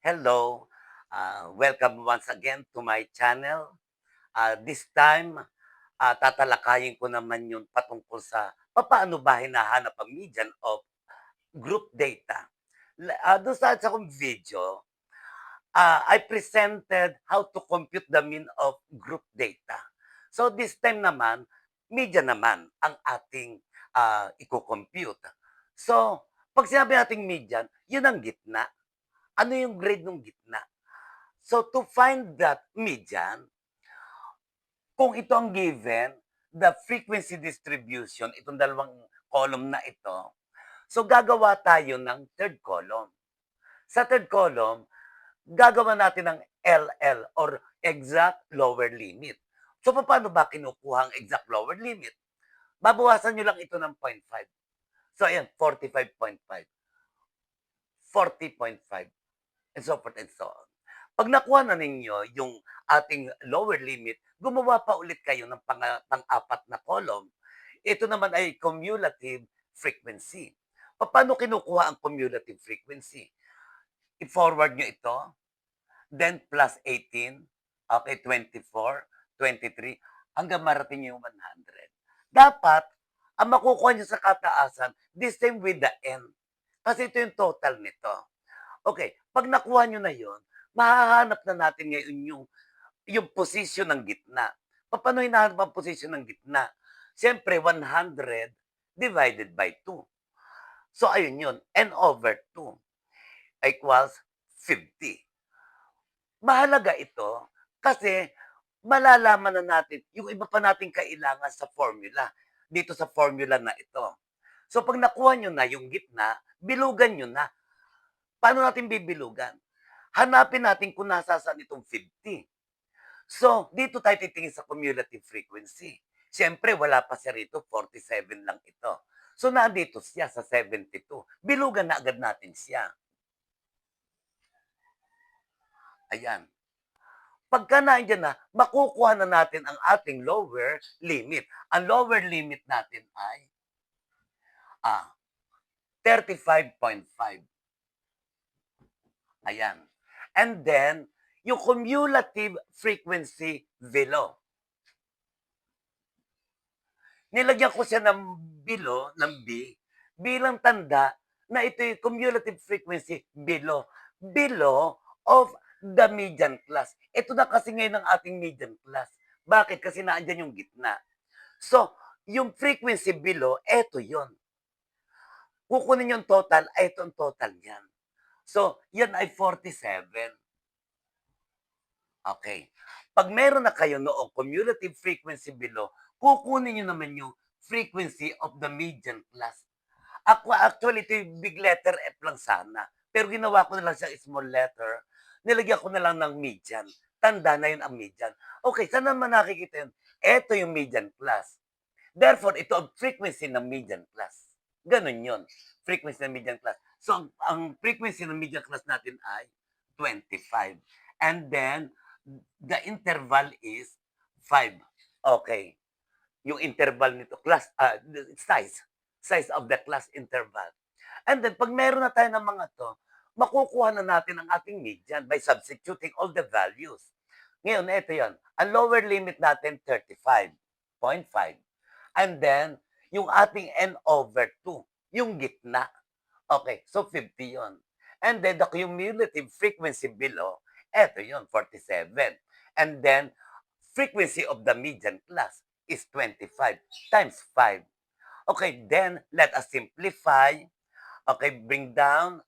Hello, welcome once again to my channel. This time, tatalakayin ko naman yung patungkol sa paano ba hinahanap ang median of group data. Doon sa akong video, I presented how to compute the mean of group data. So this time naman, median naman ang ating i-compute. So, pag sinabi nating median, yun ang gitna. Ano yung grade ng gitna? So to find that median, kung ito ang given, the frequency distribution, itong dalawang column na ito, so gagawa tayo ng third column. Sa third column, gagawa natin ng LL or exact lower limit. So paano ba kinukuha ang exact lower limit? Babawasan nyo lang ito ng 0.5. So ayan, 45.5, 40.5, and so forth and so on. Pag nakuha na ninyo yung ating lower limit, gumawa pa ulit kayo ng pang-apat na column. Ito naman ay cumulative frequency. Paano kinukuha ang cumulative frequency? I-forward nyo ito, then plus 18, okay, 24, 23, hanggang marating yung 100. Dapat, ang makukuha nyo sa kataasan, the same with the end. Kasi ito yung total nito. Okay, pag nakuha nyo na yon, mahahanap na natin ngayon yung position ng gitna. Paano hinahanap ang position ng gitna? Siyempre, 100 divided by 2. So, ayun yun. N over 2 equals 50. Mahalaga ito kasi malalaman na natin yung iba pa nating kailangan sa formula. Dito sa formula na ito. So, pag nakuha nyo na yung gitna, bilugan nyo na. Paano natin bibilugan? Hanapin natin kung nasasaan itong 50. So, dito tayo titingin sa cumulative frequency. Siyempre, wala pa siya rito, 47 lang ito. So, nandito siya sa 72. Bilugan na agad natin siya. Ayan. Pagka nandiyan na, makukuha na natin ang ating lower limit. Ang lower limit natin ay 35.5. Ayan. And then, yung cumulative frequency below. Nilagyan ko siya ng below, ng B, bilang tanda na ito yung cumulative frequency below. Below of the median class. Ito na kasi ngayon ang ating median class. Bakit? Kasi naandyan yung gitna. So, yung frequency below, eto yon. Kukunin yung total, ito ang total niyan. So, yan ay 47. Okay. Pag meron na kayo noong cumulative frequency below, kukunin nyo naman yung frequency of the median class. Actually, ito yung big letter F lang sana. Pero ginawa ko na lang siya small letter. Nilagyan ko na lang ng median. Tanda na yun ang median. Okay, saan naman nakikita yun? Ito yung median class. Therefore, ito ang frequency ng median class. Ganun yun. Frequency ng median class. So, ang frequency ng median class natin ay 25. And then, the interval is 5. Okay. Yung interval nito, size of the class interval. And then, pag meron na tayo ng mga to, makukuha na natin ang ating median by substituting all the values. Ngayon, ito yon. Ang lower limit natin, 35.5. And then, yung ating n over 2, yung gitna. Okay, so 50 yon. And then, the cumulative frequency below, eto yon, 47. And then, frequency of the median class is 25 times 5. Okay, then let us simplify. Okay, bring down.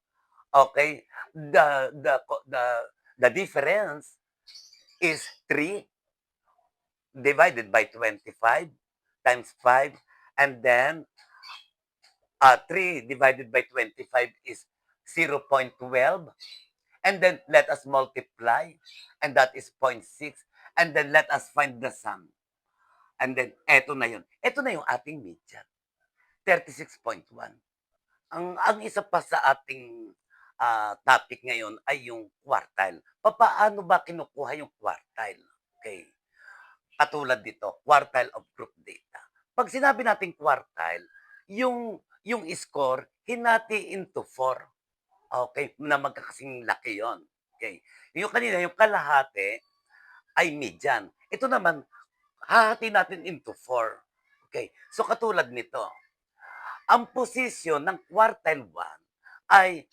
Okay, the difference is 3 divided by 25 times 5. And then 3 divided by 25 is 0.12. And then let us multiply. And that is 0.6. And then let us find the sum. And then, eto na yun. Eto na yung ating median. 36.1. Ang isa pa sa ating topic ngayon ay yung quartile. Paano ba kinukuha yung quartile? Okay. Katulad dito, quartile of group data. Pag sinabi natin quartile, yung score, hinati into 4. Okay, na magkakasing laki yon. Okay. Yung kanina, yung kalahati ay median. Ito naman, hahati natin into four. Okay. So katulad nito, ang posisyon ng quartile 1 ay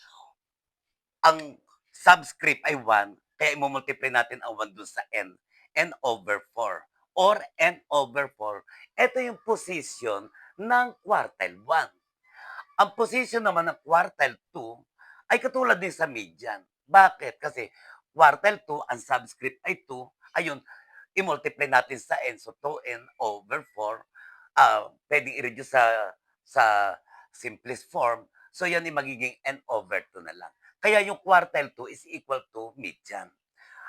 ang subscript ay 1, kaya i-multiply natin ang 1 dun sa n over 4 or n over 4. Ito yung position ng quartile 1. Ang position naman ng quartile 2 ay katulad din sa median. Bakit? Kasi quartile 2, ang subscript ay 2, ayun, i-multiply natin sa n, so 2n over 4. Pwedeng i-reduce sa simplest form. So yan ay magiging n over 2 na lang. Kaya yung quartile 2 is equal to median.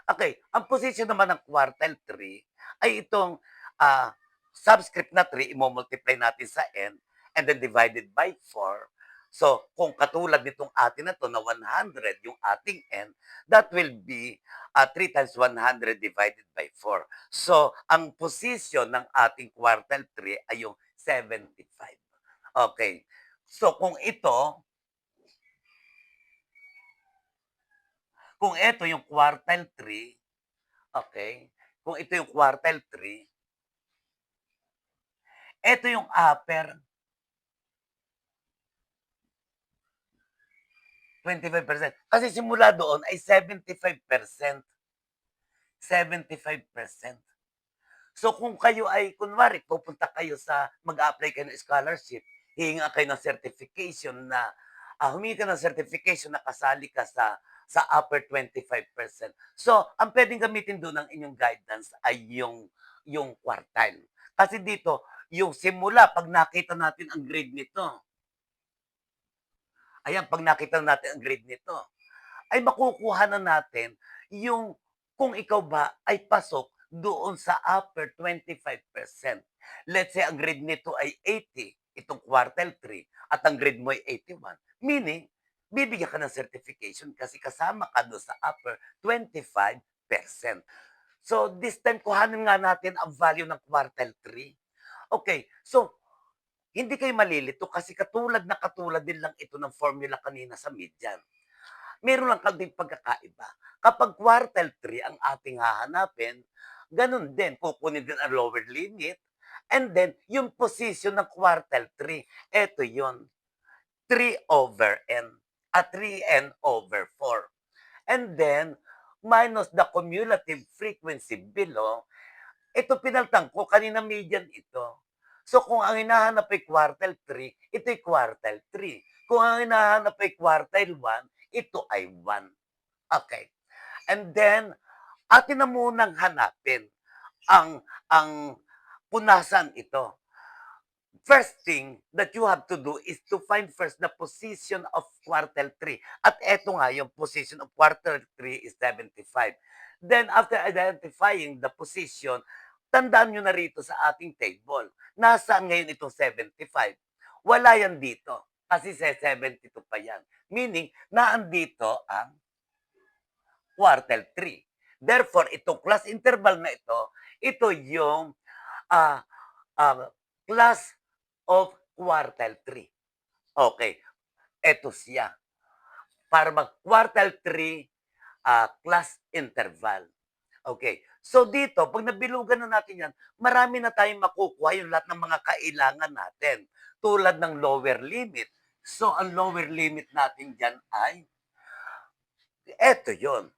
Okay, ang position naman ng quartile 3 ay itong ah, subscript na 3, i-multiply natin sa n and then divided by 4. So, kung katulad nitong atin na to na 100 yung ating n, that will be 3 times 100 divided by 4. So, ang position ng ating quartile 3 ay yung 75. Okay. So, kung ito yung quartile 3, okay, kung ito yung quartile 3, ito yung upper 25%. Kasi simula doon ay 75%. 75%. So kung kayo ay, kunwari, pupunta kayo mag-apply kayo ng scholarship, hihinga kayo ng certification humingi ka ng certification na kasali ka sa upper 25%. So, ang pwedeng gamitin doon ng inyong guidance ay yung quartile. Kasi dito, yung simula, pag nakita natin ang grade nito, ayan, pag nakita natin ang grade nito, ay makukuha na natin yung kung ikaw ba ay pasok doon sa upper 25%. Let's say ang grade nito ay 80, itong quartile 3, at ang grade mo ay 81. Meaning, bibigyan ka ng certification kasi kasama ka doon sa upper 25%. So, this time, kuhanin nga natin ang value ng quartile 3. Okay, so hindi kayo malilito kasi katulad din lang ito ng formula kanina sa median. Meron lang kaming pagkakaiba. Kapag quartile 3 ang ating hahanapin, ganun din, kukunin din ang lower limit, and then yung position ng quartile 3, eto yon, 3 over n, at 3n over 4. And then, minus the cumulative frequency below, ito pinaltang ko, kanina median ito. So kung ang hinahanap ay quartile 3, ito ay quartile 3. Kung ang hinahanap ay quartile 1, ito ay 1. Okay. And then, atin na munang hanapin ang punasan ito. First thing that you have to do is to find first the position of quartile 3. At eto nga, yung position of quartile 3 is 75. Then, after identifying the position, tandaan nyo na rito sa ating table. Nasaan ngayon itong 75? Wala yan dito. Kasi sa 72 pa yan. Meaning, naandito ang quartile 3. Therefore, itong class interval na ito yung uh, uh, class of quartile 3. Okay, eto siya. Para mag-quartile 3 class interval. Okay. So dito, pag nabilugan na natin yan, marami na tayong makukuha yung lahat ng mga kailangan natin. Tulad ng lower limit. So, ang lower limit natin dyan ay, eto yon,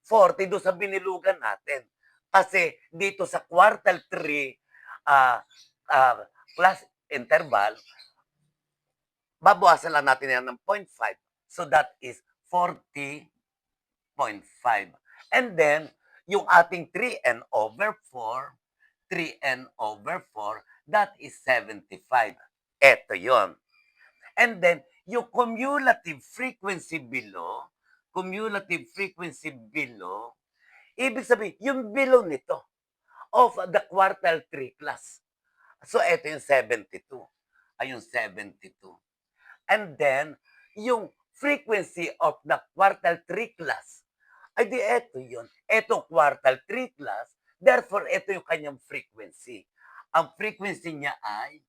40 doon sa binilugan natin. Kasi dito sa quartile 3 uh, uh, class interval, babawasan lang natin yan ng 0.5. So that is 40.5. And then, yung ating 3n over 4, 3n over 4, that is 75. Ito yon. And then, yung cumulative frequency below, ibig sabihin, yung below nito, of the quartile 3 class. So, ito yung 72. Ayun, 72. And then, yung frequency of the quartile 3 class, ay di eto yun. Etong quartile 3 class, therefore, ito yung kanyang frequency. Ang frequency niya ay,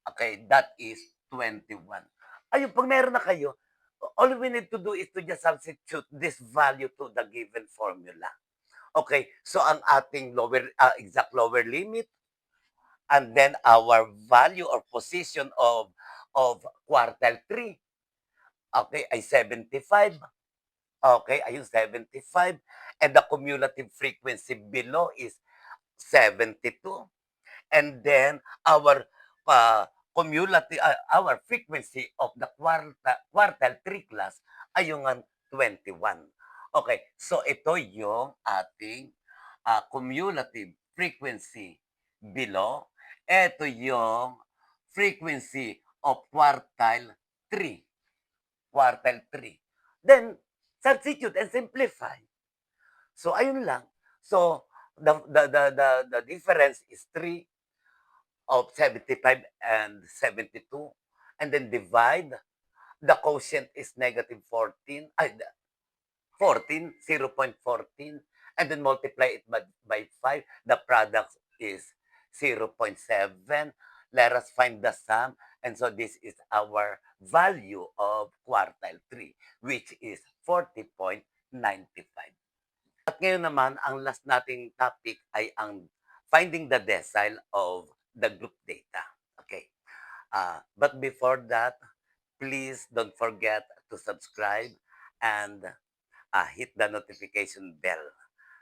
okay, that is 21. Ayun, pag meron na kayo, all we need to do is to just substitute this value to the given formula. Okay, so ang ating exact lower limit, and then our value or position of quartile 3, okay, ay 75. Okay, ayun 75. And the cumulative frequency below is 72. And then our frequency of the quartile 3 class ay yung 21. Okay, so ito yung ating cumulative frequency below. Ito yung frequency of quartile 3. Quartile 3. Then, substitute and simplify. So, ayun lang. So, the difference is 3 of 75 and 72. And then divide. The quotient is negative 14. 14, 0.14. And then multiply it by 5. The product is 0.7. Let us find the sum. And so this is our value of quartile 3, which is 40.95. At ngayon naman, ang last nating topic ay ang finding the decile of the group data. Okay. But before that, please don't forget to subscribe and hit the notification bell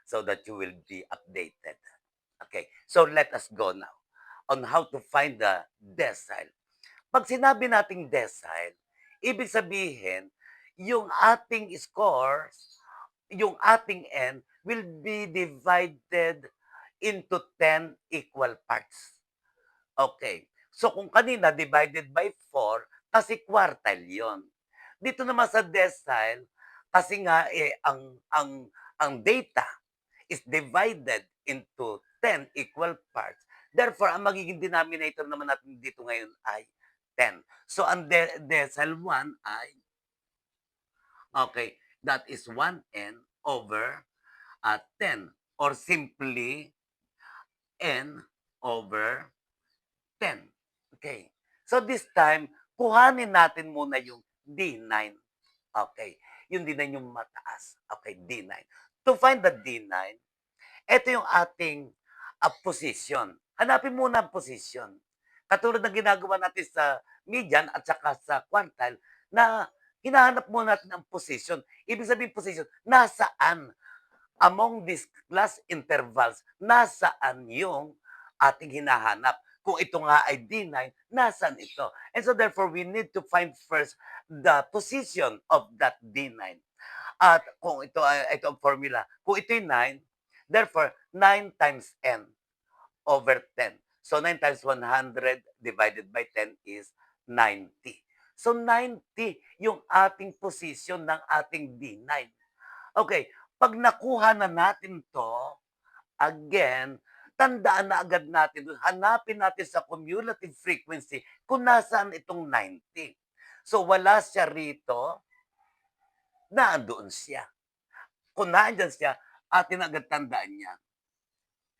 so that you will be updated. Okay, so let us go now on how to find the decile. Pag sinabi nating decile, ibig sabihin, yung ating scores, yung ating n will be divided into 10 equal parts. Okay. So kung kanina divided by 4, kasi quartile 'yon. Dito naman sa decile, kasi nga ang data is divided into 10 equal parts. Therefore, ang magiging denominator naman natin dito ngayon ay 10. So ang decile 1 ay, okay, that is 1n over 10, or simply n over 10. Okay. So this time, kuhanin natin muna yung D9. Okay. Yung D9 yung mataas. Okay, D9. To find the D9, ito yung ating position. Hanapin muna ang position. Katulad ng ginagawa natin sa median at saka sa quantile, na hinahanap muna natin ang position. Ibig sabihin position, nasaan among these class intervals, nasaan yung ating hinahanap. Kung ito nga ay D9, nasaan ito? And so therefore, we need to find first the position of that D9. At kung ito ang formula, kung ito ay 9, therefore, 9 times n over 10. So 9 times 100 divided by 10 is 90. So 90 yung ating position ng ating D9. Okay, pag nakuha na natin to, again, tandaan na agad natin, hanapin natin sa cumulative frequency kung nasaan itong 90. So wala siya rito, naandoon siya. Kung naandyan siya, atin agad tandaan niya.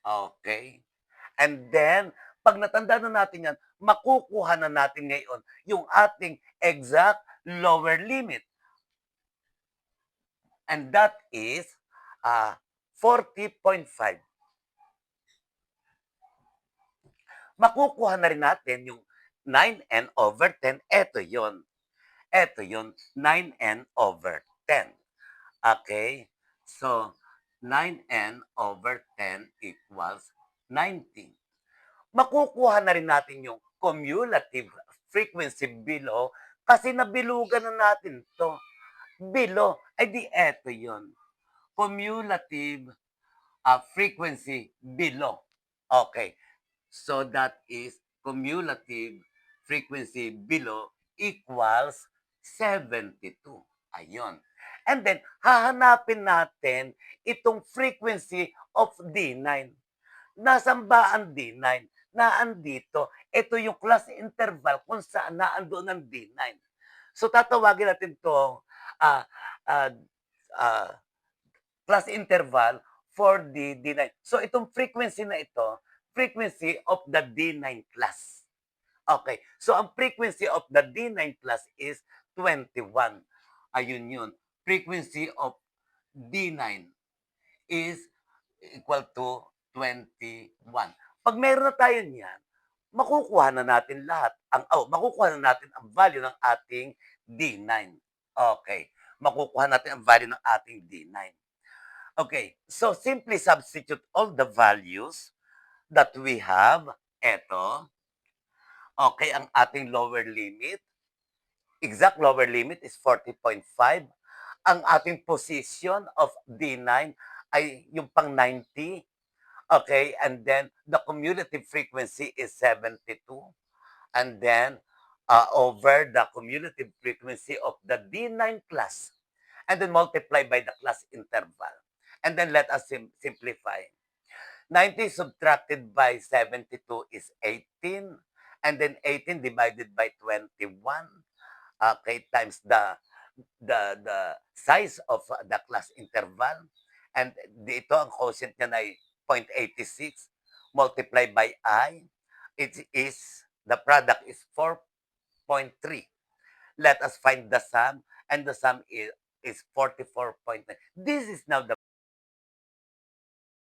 Okay? And then, pag natandaan na natin yan, makukuha na natin ngayon yung ating exact lower limit. And that is 40.5. Makukuha na rin natin yung 9n over 10. Ito yon. Ito yon, 9n over 10. Okay? So, 9n over 10 equals 90. Makukuha na rin natin yung cumulative frequency below kasi nabilugan na natin to. Below, ay di eto yon. Cumulative frequency below. Okay. So that is cumulative frequency below equals 72. Ayun. And then, hahanapin natin itong frequency of D9. Nasaan ba ang D9? Naandito. Ito yung class interval kung saan naandoon ang D9. So, tatawagin natin itong class interval for the D9. So, itong frequency na ito, frequency of the D9 class. Okay. So, ang frequency of the D9 class is 21. Ayun yun. Frequency of D9 is equal to 21. Pag meron na tayo niyan, makukuha na natin lahat makukuha na natin ang value ng ating D9. Okay, makukuha natin ang value ng ating D9. Okay, so simply substitute all the values that we have. Eto, okay, ang ating lower limit, exact lower limit is 40.5. Ang ating position of D9 ay yung pang 90. Okay, and then the cumulative frequency is 72. And then over the cumulative frequency of the D9 class. And then multiply by the class interval. And then let us simplify. 90 subtracted by 72 is 18. And then 18 divided by 21. Okay, times the size of the class interval. And dito, ang quotient niya ay 0.86 multiplied by I. The product is 4.3. Let us find the sum, and the sum is 44.9. This is now the